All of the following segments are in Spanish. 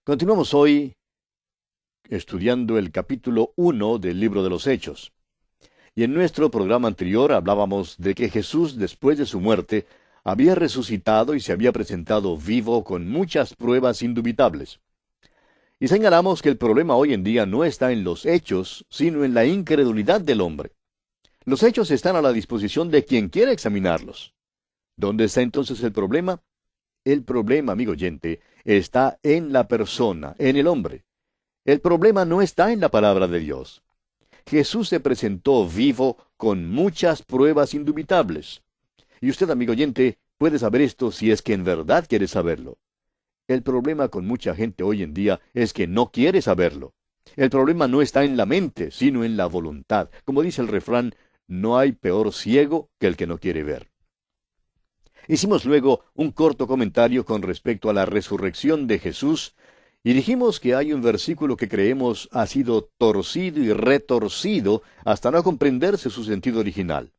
Continuamos hoy estudiando el capítulo 1 del libro de los Hechos. Y en nuestro programa anterior hablábamos de que Jesús, después de su muerte, había resucitado y se había presentado vivo con muchas pruebas indubitables. Y señalamos que el problema hoy en día no está en los hechos, sino en la incredulidad del hombre. Los hechos están a la disposición de quien quiera examinarlos. ¿Dónde está entonces el problema? El problema, amigo oyente, está en la persona, en el hombre. El problema no está en la palabra de Dios. Jesús se presentó vivo con muchas pruebas indubitables. Y usted, amigo oyente, puede saber esto si es que en verdad quiere saberlo. El problema con mucha gente hoy en día es que no quiere saberlo. El problema no está en la mente, sino en la voluntad. Como dice el refrán, no hay peor ciego que el que no quiere ver. Hicimos luego un corto comentario con respecto a la resurrección de Jesús, y dijimos que hay un versículo que creemos ha sido torcido y retorcido hasta no comprenderse su sentido original.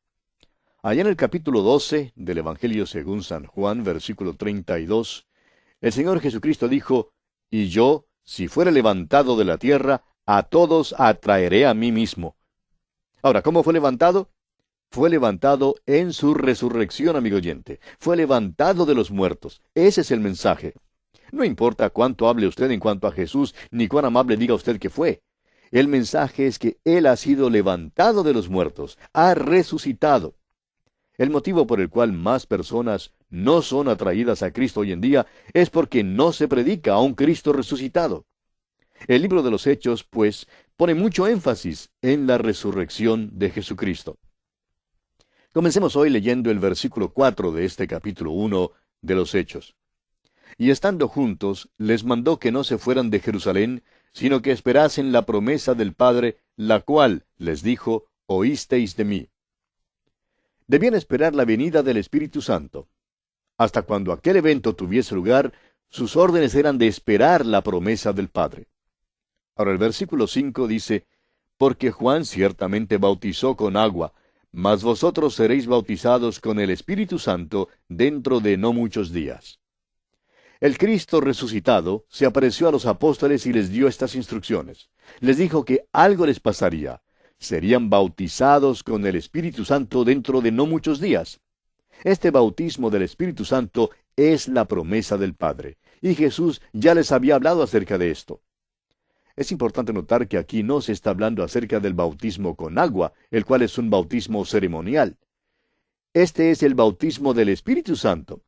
Allá en el capítulo 12 del Evangelio según San Juan, versículo 32, el Señor Jesucristo dijo, «Y yo, si fuere levantado de la tierra, a todos atraeré a mí mismo». Ahora, ¿cómo fue levantado? Fue levantado en su resurrección, amigo oyente. Fue levantado de los muertos. Ese es el mensaje. No importa cuánto hable usted en cuanto a Jesús, ni cuán amable diga usted que fue. El mensaje es que Él ha sido levantado de los muertos, ha resucitado. El motivo por el cual más personas no son atraídas a Cristo hoy en día es porque no se predica a un Cristo resucitado. El libro de los Hechos, pues, pone mucho énfasis en la resurrección de Jesucristo. Comencemos hoy leyendo el versículo 4 de este capítulo 1 de los Hechos. Y estando juntos, les mandó que no se fueran de Jerusalén, sino que esperasen la promesa del Padre, la cual, les dijo, oísteis de mí. Debían esperar la venida del Espíritu Santo. Hasta cuando aquel evento tuviese lugar, sus órdenes eran de esperar la promesa del Padre. Ahora el versículo 5 dice, porque Juan ciertamente bautizó con agua, mas vosotros seréis bautizados con el Espíritu Santo dentro de no muchos días. El Cristo resucitado se apareció a los apóstoles y les dio estas instrucciones. Les dijo que algo les pasaría. Serían bautizados con el Espíritu Santo dentro de no muchos días. Este bautismo del Espíritu Santo es la promesa del Padre, y Jesús ya les había hablado acerca de esto. Es importante notar que aquí no se está hablando acerca del bautismo con agua, el cual es un bautismo ceremonial. Este es el bautismo del Espíritu Santo.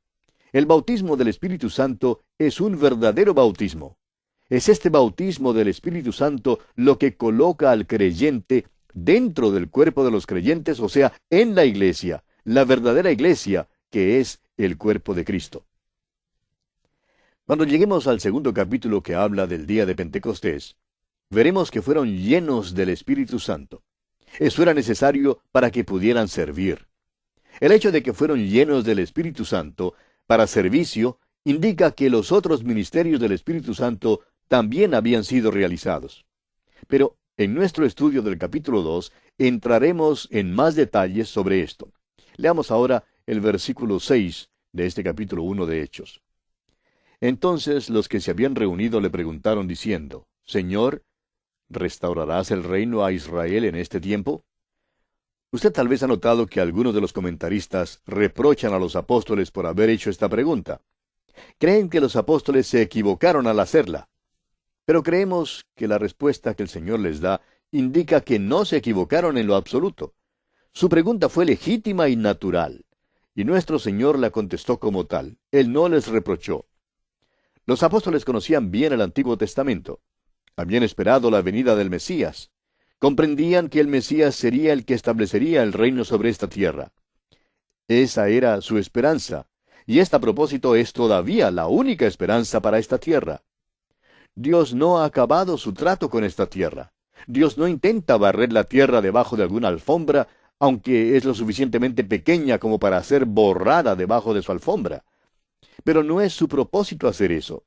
El bautismo del Espíritu Santo es un verdadero bautismo. Es este bautismo del Espíritu Santo lo que coloca al creyente dentro del cuerpo de los creyentes, o sea, en la iglesia, la verdadera iglesia, que es el cuerpo de Cristo. Cuando lleguemos al segundo capítulo que habla del día de Pentecostés, veremos que fueron llenos del Espíritu Santo. Eso era necesario para que pudieran servir. El hecho de que fueron llenos del Espíritu Santo para servicio indica que los otros ministerios del Espíritu Santo también habían sido realizados. Pero en nuestro estudio del capítulo 2 entraremos en más detalles sobre esto. Leamos ahora el versículo 6 de este capítulo 1 de Hechos. Entonces los que se habían reunido le preguntaron diciendo, Señor, ¿restaurarás el reino a Israel en este tiempo? Usted tal vez ha notado que algunos de los comentaristas reprochan a los apóstoles por haber hecho esta pregunta. Creen que los apóstoles se equivocaron al hacerla. Pero creemos que la respuesta que el Señor les da indica que no se equivocaron en lo absoluto. Su pregunta fue legítima y natural, y nuestro Señor la contestó como tal. Él no les reprochó. Los apóstoles conocían bien el Antiguo Testamento. Habían esperado la venida del Mesías. Comprendían que el Mesías sería el que establecería el reino sobre esta tierra. Esa era su esperanza, y esta a propósito es todavía la única esperanza para esta tierra. Dios no ha acabado su trato con esta tierra. Dios no intenta barrer la tierra debajo de alguna alfombra, aunque es lo suficientemente pequeña como para ser borrada debajo de su alfombra. Pero no es su propósito hacer eso.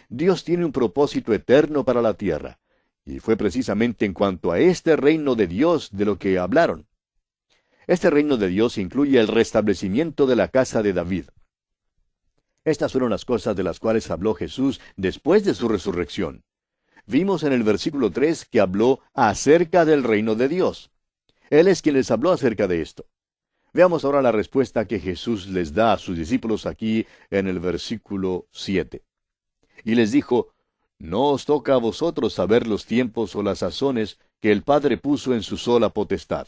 Dios tiene un propósito eterno para la tierra. Y fue precisamente en cuanto a este reino de Dios de lo que hablaron. Este reino de Dios incluye el restablecimiento de la casa de David. Estas fueron las cosas de las cuales habló Jesús después de su resurrección. Vimos en el versículo 3 que habló acerca del reino de Dios. Él es quien les habló acerca de esto. Veamos ahora la respuesta que Jesús les da a sus discípulos aquí en el versículo 7. Y les dijo, no os toca a vosotros saber los tiempos o las sazones que el Padre puso en su sola potestad.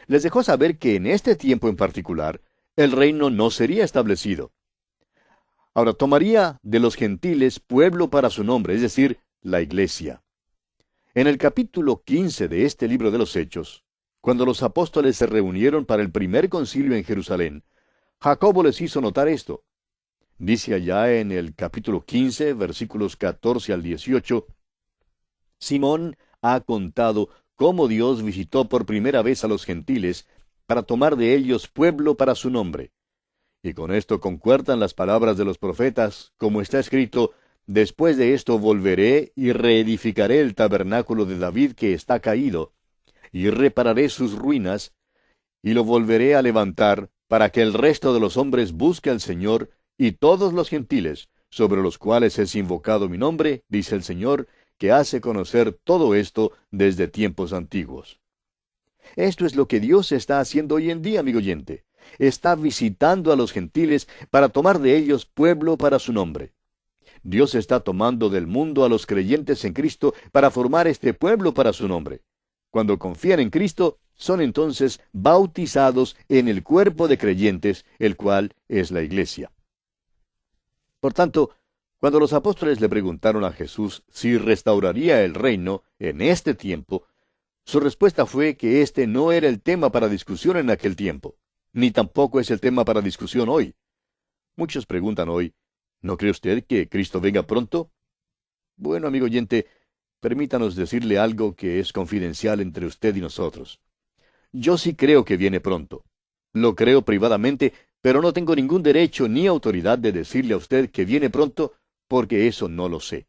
Les dejó saber que en este tiempo en particular, el reino no sería establecido. Ahora tomaría de los gentiles pueblo para su nombre, es decir, la iglesia. En el capítulo 15 de este libro de los Hechos, cuando los apóstoles se reunieron para el primer concilio en Jerusalén, Jacobo les hizo notar esto. Dice allá en el capítulo 15, versículos 14 al 18, Simón ha contado cómo Dios visitó por primera vez a los gentiles para tomar de ellos pueblo para su nombre. Y con esto concuerdan las palabras de los profetas, como está escrito, después de esto volveré y reedificaré el tabernáculo de David que está caído, y repararé sus ruinas, y lo volveré a levantar, para que el resto de los hombres busque al Señor, y todos los gentiles, sobre los cuales es invocado mi nombre, dice el Señor, que hace conocer todo esto desde tiempos antiguos. Esto es lo que Dios está haciendo hoy en día, amigo oyente. Está visitando a los gentiles para tomar de ellos pueblo para su nombre. Dios está tomando del mundo a los creyentes en Cristo para formar este pueblo para su nombre. Cuando confían en Cristo, son entonces bautizados en el cuerpo de creyentes, el cual es la iglesia. Por tanto, cuando los apóstoles le preguntaron a Jesús si restauraría el reino en este tiempo, su respuesta fue que este no era el tema para discusión en aquel tiempo, ni tampoco es el tema para discusión hoy. Muchos preguntan hoy, ¿no cree usted que Cristo venga pronto? Bueno, amigo oyente, permítanos decirle algo que es confidencial entre usted y nosotros. Yo sí creo que viene pronto. Lo creo privadamente, pero no tengo ningún derecho ni autoridad de decirle a usted que viene pronto, porque eso no lo sé.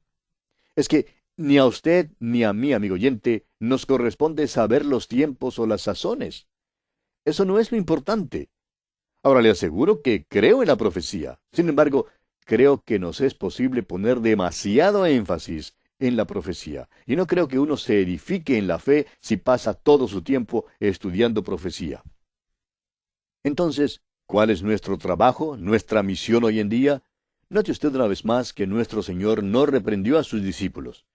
Es que ni a usted ni a mí, amigo oyente, nos corresponde saber los tiempos o las sazones. Eso no es lo importante. Ahora le aseguro que creo en la profecía. Sin embargo, creo que nos es posible poner demasiado énfasis en la profecía. Y no creo que uno se edifique en la fe si pasa todo su tiempo estudiando profecía. Entonces, ¿cuál es nuestro trabajo, nuestra misión hoy en día? Note usted una vez más que nuestro Señor no reprendió a sus discípulos.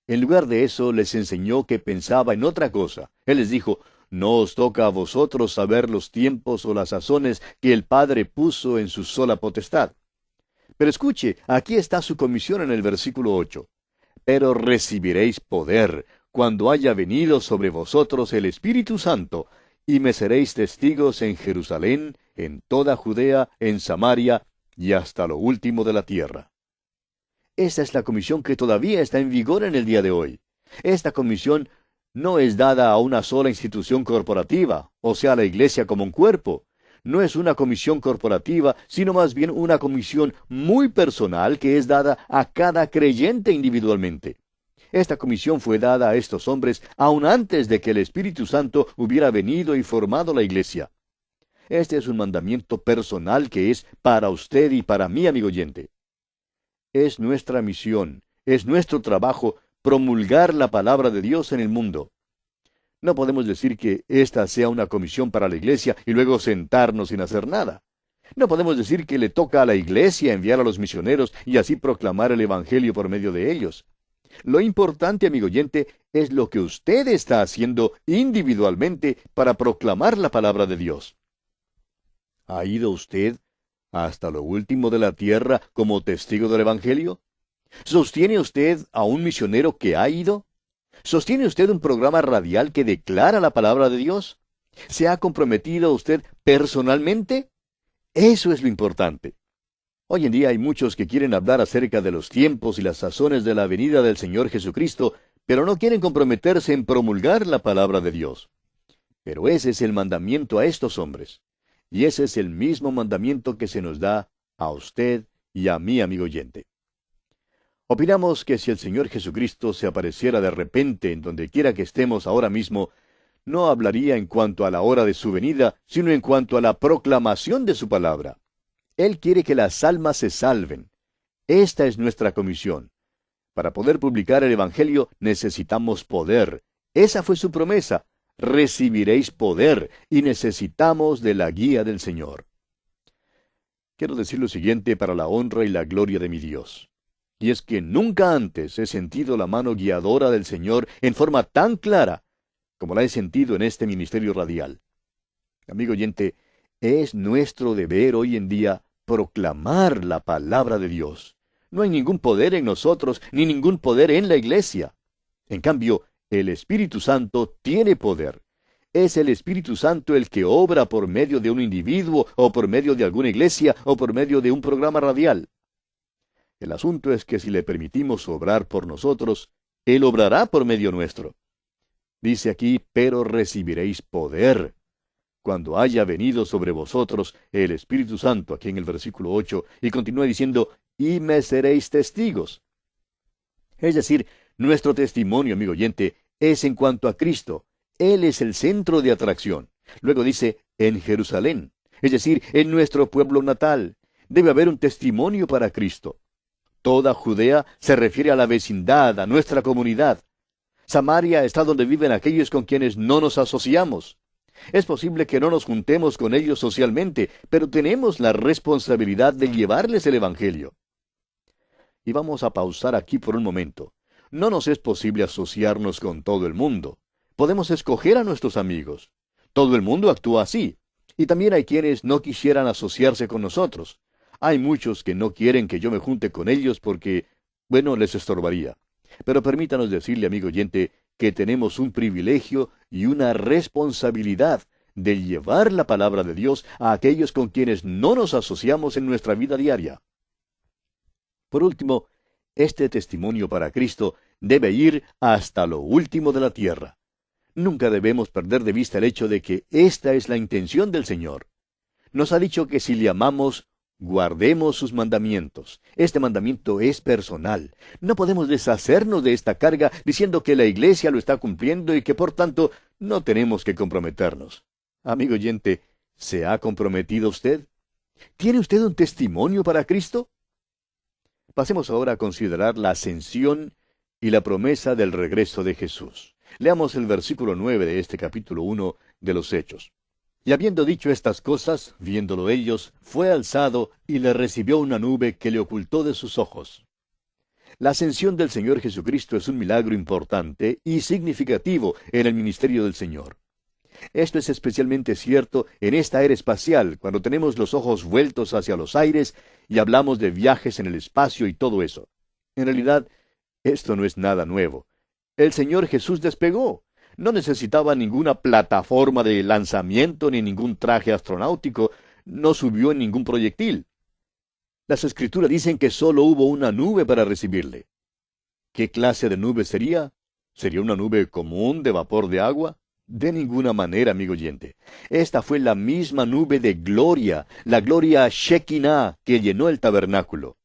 En lugar de eso, les enseñó que pensaba en otra cosa. Él les dijo, no os toca a vosotros saber los tiempos o las sazones que el Padre puso en su sola potestad. Pero escuche, aquí está su comisión en el versículo 8. Pero recibiréis poder cuando haya venido sobre vosotros el Espíritu Santo, y me seréis testigos en Jerusalén, en toda Judea, en Samaria, y hasta lo último de la tierra. Esta es la comisión que todavía está en vigor en el día de hoy. Esta comisión no es dada a una sola institución corporativa, o sea, la iglesia como un cuerpo. No es una comisión corporativa, sino más bien una comisión muy personal que es dada a cada creyente individualmente. Esta comisión fue dada a estos hombres aún antes de que el Espíritu Santo hubiera venido y formado la iglesia. Este es un mandamiento personal que es para usted y para mí, amigo oyente. Es nuestra misión, es nuestro trabajo promulgar la palabra de Dios en el mundo. No podemos decir que esta sea una comisión para la iglesia y luego sentarnos sin hacer nada. No podemos decir que le toca a la iglesia enviar a los misioneros y así proclamar el Evangelio por medio de ellos. Lo importante, amigo oyente, es lo que usted está haciendo individualmente para proclamar la palabra de Dios. ¿Ha ido usted hasta lo último de la tierra como testigo del Evangelio? ¿Sostiene usted a un misionero que ha ido? ¿Sostiene usted un programa radial que declara la palabra de Dios? ¿Se ha comprometido usted personalmente? Eso es lo importante. Hoy en día hay muchos que quieren hablar acerca de los tiempos y las sazones de la venida del Señor Jesucristo, pero no quieren comprometerse en promulgar la palabra de Dios. Pero ese es el mandamiento a estos hombres. Y ese es el mismo mandamiento que se nos da a usted y a mí, amigo oyente. Opinamos que si el Señor Jesucristo se apareciera de repente en donde quiera que estemos ahora mismo, no hablaría en cuanto a la hora de su venida, sino en cuanto a la proclamación de su palabra. Él quiere que las almas se salven. Esta es nuestra comisión. Para poder publicar el Evangelio necesitamos poder. Esa fue su promesa. Recibiréis poder y necesitamos de la guía del Señor. Quiero decir lo siguiente para la honra y la gloria de mi Dios. Y es que nunca antes he sentido la mano guiadora del Señor en forma tan clara como la he sentido en este ministerio radial. Amigo oyente, es nuestro deber hoy en día proclamar la palabra de Dios. No hay ningún poder en nosotros, ni ningún poder en la iglesia. En cambio, el Espíritu Santo tiene poder. Es el Espíritu Santo el que obra por medio de un individuo, o por medio de alguna iglesia, o por medio de un programa radial. El asunto es que si le permitimos obrar por nosotros, Él obrará por medio nuestro. Dice aquí, pero recibiréis poder cuando haya venido sobre vosotros el Espíritu Santo, aquí en el versículo 8, y continúa diciendo, y me seréis testigos. Es decir, nuestro testimonio, amigo oyente, es en cuanto a Cristo. Él es el centro de atracción. Luego dice, en Jerusalén, es decir, en nuestro pueblo natal. Debe haber un testimonio para Cristo. Toda Judea se refiere a la vecindad, a nuestra comunidad. Samaria está donde viven aquellos con quienes no nos asociamos. Es posible que no nos juntemos con ellos socialmente, pero tenemos la responsabilidad de llevarles el Evangelio. Y vamos a pausar aquí por un momento. No nos es posible asociarnos con todo el mundo. Podemos escoger a nuestros amigos. Todo el mundo actúa así. Y también hay quienes no quisieran asociarse con nosotros. Hay muchos que no quieren que yo me junte con ellos porque, bueno, les estorbaría. Pero permítanos decirle, amigo oyente, que tenemos un privilegio y una responsabilidad de llevar la palabra de Dios a aquellos con quienes no nos asociamos en nuestra vida diaria. Por último, este testimonio para Cristo debe ir hasta lo último de la tierra. Nunca debemos perder de vista el hecho de que esta es la intención del Señor. Nos ha dicho que si le amamos, guardemos sus mandamientos. Este mandamiento es personal. No podemos deshacernos de esta carga diciendo que la iglesia lo está cumpliendo y que por tanto no tenemos que comprometernos. Amigo oyente, ¿se ha comprometido usted? ¿Tiene usted un testimonio para Cristo? Pasemos ahora a considerar la ascensión y la promesa del regreso de Jesús. Leamos el versículo 9 de este capítulo 1 de los Hechos. Y habiendo dicho estas cosas, viéndolo ellos, fue alzado y le recibió una nube que le ocultó de sus ojos. La ascensión del Señor Jesucristo es un milagro importante y significativo en el ministerio del Señor. Esto es especialmente cierto en esta era espacial, cuando tenemos los ojos vueltos hacia los aires y hablamos de viajes en el espacio y todo eso. En realidad, esto no es nada nuevo. El Señor Jesús despegó. No necesitaba ninguna plataforma de lanzamiento ni ningún traje astronáutico. No subió en ningún proyectil. Las Escrituras dicen que solo hubo una nube para recibirle. ¿Qué clase de nube sería? ¿Sería una nube común de vapor de agua? De ninguna manera, amigo oyente. Esta fue la misma nube de gloria, la gloria Shekinah que llenó el tabernáculo.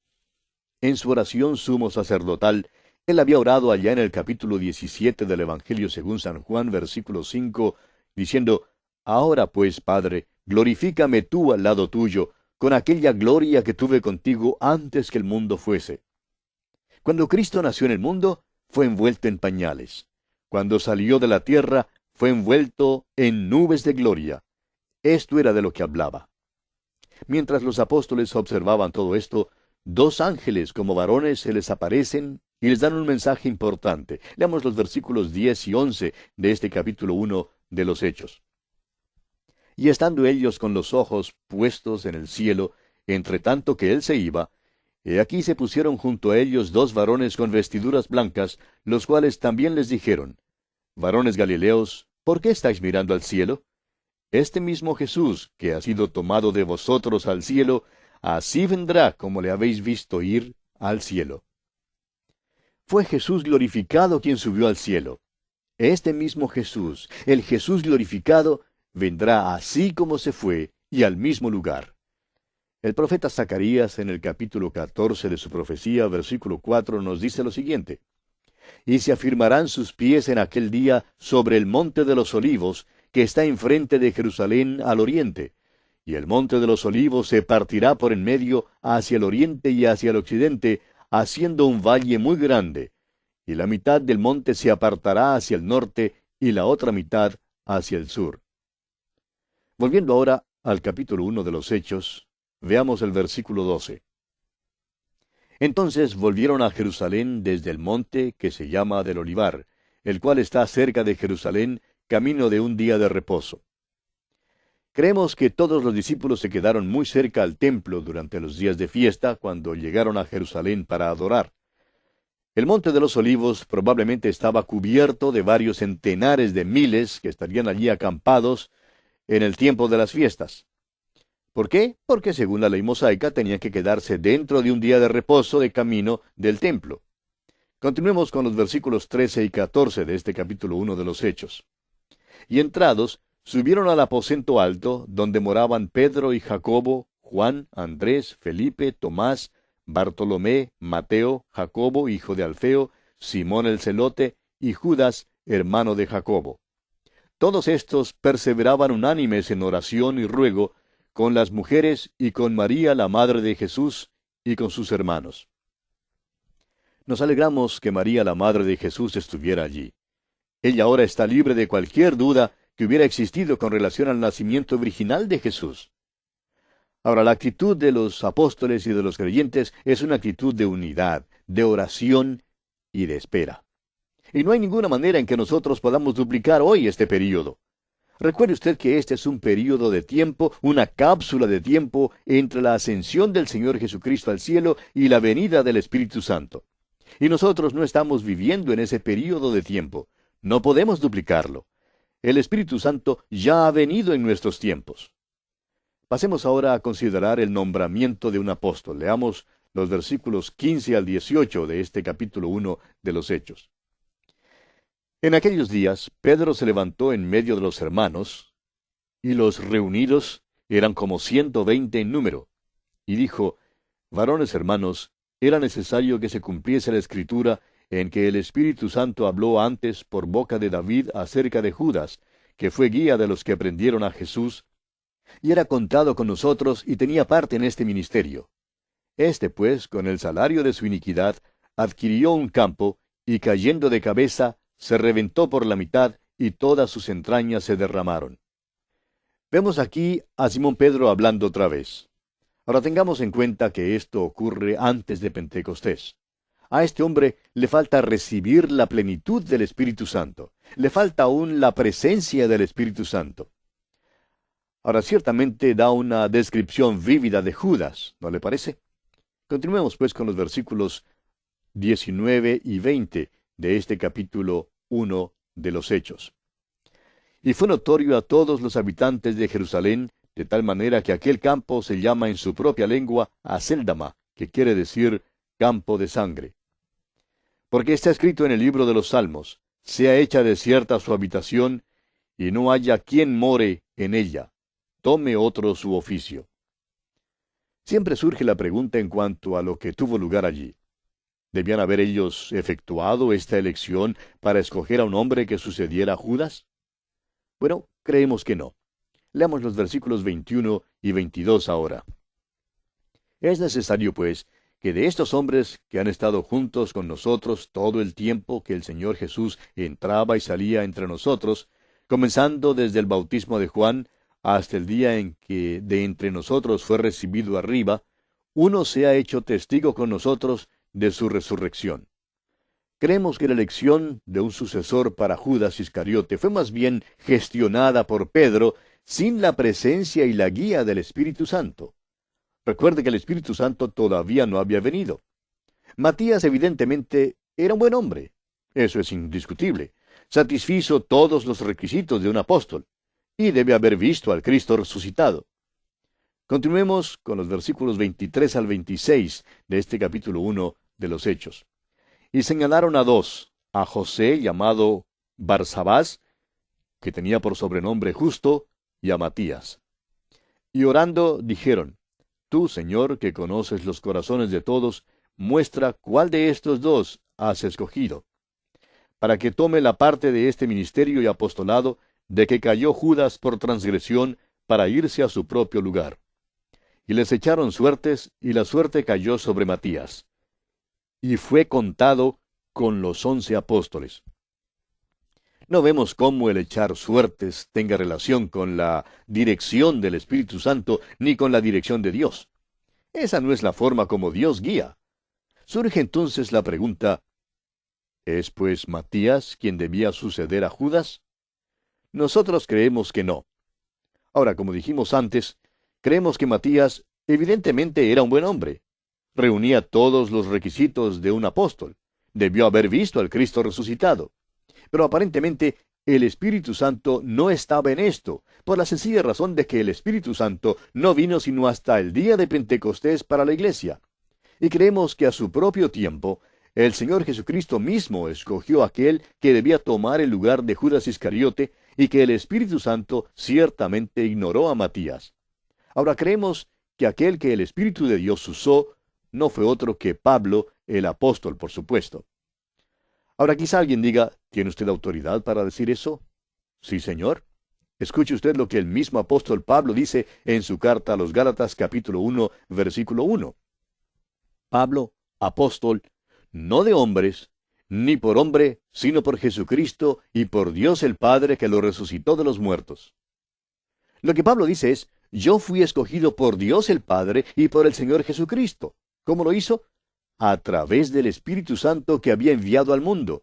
En su oración sumo sacerdotal, él había orado allá en el capítulo 17 del Evangelio según San Juan, versículo 5, diciendo, Ahora pues, Padre, glorifícame tú al lado tuyo, con aquella gloria que tuve contigo antes que el mundo fuese. Cuando Cristo nació en el mundo, fue envuelto en pañales. Cuando salió de la tierra, fue envuelto en nubes de gloria. Esto era de lo que hablaba. Mientras los apóstoles observaban todo esto, dos ángeles como varones se les aparecen y les dan un mensaje importante. Leamos los versículos 10 y 11 de este capítulo 1 de los Hechos. Y estando ellos con los ojos puestos en el cielo, entre tanto que él se iba, he aquí se pusieron junto a ellos dos varones con vestiduras blancas, los cuales también les dijeron, Varones Galileos, ¿por qué estáis mirando al cielo? Este mismo Jesús, que ha sido tomado de vosotros al cielo, así vendrá como le habéis visto ir al cielo. Fue Jesús glorificado quien subió al cielo. Este mismo Jesús, el Jesús glorificado, vendrá así como se fue y al mismo lugar. El profeta Zacarías, en el capítulo 14 de su profecía, versículo 4, nos dice lo siguiente: Y se afirmarán sus pies en aquel día sobre el monte de los olivos, que está enfrente de Jerusalén al oriente, y el monte de los olivos se partirá por en medio hacia el oriente y hacia el occidente, haciendo un valle muy grande, y la mitad del monte se apartará hacia el norte y la otra mitad hacia el sur. Volviendo ahora al capítulo 1 de los Hechos, veamos el versículo 12. Entonces volvieron a Jerusalén desde el monte que se llama del Olivar, el cual está cerca de Jerusalén, camino de un día de reposo. Creemos que todos los discípulos se quedaron muy cerca al templo durante los días de fiesta cuando llegaron a Jerusalén para adorar. El monte de los olivos probablemente estaba cubierto de varios centenares de miles que estarían allí acampados en el tiempo de las fiestas. ¿Por qué? Porque según la ley mosaica tenían que quedarse dentro de un día de reposo de camino del templo. Continuemos con los versículos 13 y 14 de este capítulo 1 de los Hechos. Y entrados, subieron al aposento alto, donde moraban Pedro y Jacobo, Juan, Andrés, Felipe, Tomás, Bartolomé, Mateo, Jacobo, hijo de Alfeo, Simón el celote, y Judas, hermano de Jacobo. Todos estos perseveraban unánimes en oración y ruego, con las mujeres y con María, la madre de Jesús, y con sus hermanos. Nos alegramos que María, la madre de Jesús, estuviera allí. Ella ahora está libre de cualquier duda que hubiera existido con relación al nacimiento virginal de Jesús. Ahora, la actitud de los apóstoles y de los creyentes es una actitud de unidad, de oración y de espera. Y no hay ninguna manera en que nosotros podamos duplicar hoy este período. Recuerde usted que este es un período de tiempo, una cápsula de tiempo entre la ascensión del Señor Jesucristo al cielo y la venida del Espíritu Santo. Y nosotros no estamos viviendo en ese período de tiempo. No podemos duplicarlo. El Espíritu Santo ya ha venido en nuestros tiempos. Pasemos ahora a considerar el nombramiento de un apóstol. Leamos los versículos 15 al 18 de este capítulo 1 de los Hechos. En aquellos días, Pedro se levantó en medio de los hermanos, y los reunidos eran como 120 en número, y dijo: Varones hermanos, era necesario que se cumpliese la Escritura en que el Espíritu Santo habló antes por boca de David acerca de Judas, que fue guía de los que prendieron a Jesús, y era contado con nosotros y tenía parte en este ministerio. Este, pues, con el salario de su iniquidad, adquirió un campo, y cayendo de cabeza, se reventó por la mitad, y todas sus entrañas se derramaron. Vemos aquí a Simón Pedro hablando otra vez. Ahora tengamos en cuenta que esto ocurre antes de Pentecostés. A este hombre le falta recibir la plenitud del Espíritu Santo. Le falta aún la presencia del Espíritu Santo. Ahora ciertamente da una descripción vívida de Judas, ¿no le parece? Continuemos pues con los versículos 19 y 20 de este capítulo 1 de los Hechos. Y fue notorio a todos los habitantes de Jerusalén, de tal manera que aquel campo se llama en su propia lengua Acéldama, que quiere decir campo de sangre. Porque está escrito en el libro de los Salmos: sea hecha desierta su habitación, y no haya quien more en ella. Tome otro su oficio. Siempre surge la pregunta en cuanto a lo que tuvo lugar allí. ¿Debían haber ellos efectuado esta elección para escoger a un hombre que sucediera a Judas? Bueno, creemos que no. Leamos los versículos 21 y 22 ahora. Es necesario, pues, que de estos hombres que han estado juntos con nosotros todo el tiempo que el Señor Jesús entraba y salía entre nosotros, comenzando desde el bautismo de Juan hasta el día en que de entre nosotros fue recibido arriba, uno se ha hecho testigo con nosotros de su resurrección. Creemos que la elección de un sucesor para Judas Iscariote fue más bien gestionada por Pedro sin la presencia y la guía del Espíritu Santo. Recuerde que el Espíritu Santo todavía no había venido. Matías evidentemente era un buen hombre. Eso es indiscutible. Satisfizo todos los requisitos de un apóstol, y debe haber visto al Cristo resucitado. Continuemos con los versículos 23 al 26 de este capítulo 1 de los Hechos. Y señalaron a dos, a José, llamado Barsabás, que tenía por sobrenombre Justo, y a Matías. Y orando dijeron: Tú, Señor, que conoces los corazones de todos, muestra cuál de estos dos has escogido, para que tome la parte de este ministerio y apostolado de que cayó Judas por transgresión, para irse a su propio lugar. Y les echaron suertes, y la suerte cayó sobre Matías. Y fue contado con los 11 apóstoles. No vemos cómo el echar suertes tenga relación con la dirección del Espíritu Santo ni con la dirección de Dios. Esa no es la forma como Dios guía. Surge entonces la pregunta, ¿es pues Matías quien debía suceder a Judas? Nosotros creemos que no. Ahora, como dijimos antes, creemos que Matías evidentemente era un buen hombre. Reunía todos los requisitos de un apóstol. Debió haber visto al Cristo resucitado. Pero aparentemente el Espíritu Santo no estaba en esto, por la sencilla razón de que el Espíritu Santo no vino sino hasta el día de Pentecostés para la iglesia. Y creemos que a su propio tiempo, el Señor Jesucristo mismo escogió a aquel que debía tomar el lugar de Judas Iscariote y que el Espíritu Santo ciertamente ignoró a Matías. Ahora creemos que aquel que el Espíritu de Dios usó no fue otro que Pablo, el apóstol, por supuesto. Ahora quizá alguien diga, ¿tiene usted autoridad para decir eso? Sí, señor. Escuche usted lo que el mismo apóstol Pablo dice en su carta a los Gálatas capítulo 1, versículo 1. Pablo, apóstol, no de hombres, ni por hombre, sino por Jesucristo y por Dios el Padre que lo resucitó de los muertos. Lo que Pablo dice es, yo fui escogido por Dios el Padre y por el Señor Jesucristo. ¿Cómo lo hizo? A través del Espíritu Santo que había enviado al mundo.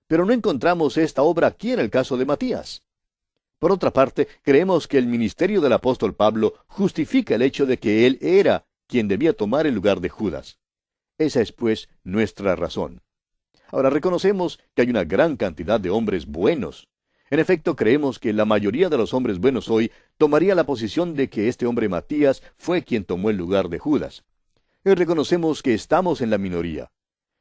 Pero no encontramos esta obra aquí en el caso de Matías. Por otra parte, creemos que el ministerio del apóstol Pablo justifica el hecho de que él era quien debía tomar el lugar de Judas. Esa es, pues, nuestra razón. Ahora reconocemos que hay una gran cantidad de hombres buenos. En efecto, creemos que la mayoría de los hombres buenos hoy tomaría la posición de que este hombre Matías fue quien tomó el lugar de Judas. Y reconocemos que estamos en la minoría.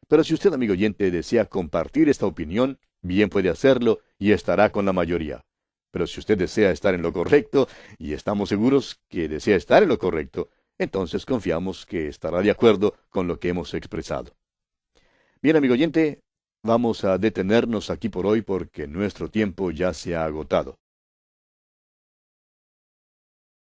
Pero si usted, amigo oyente, desea compartir esta opinión, bien puede hacerlo y estará con la mayoría. Pero si usted desea estar en lo correcto, y estamos seguros que desea estar en lo correcto, entonces confiamos que estará de acuerdo con lo que hemos expresado. Bien, amigo oyente, vamos a detenernos aquí por hoy porque nuestro tiempo ya se ha agotado.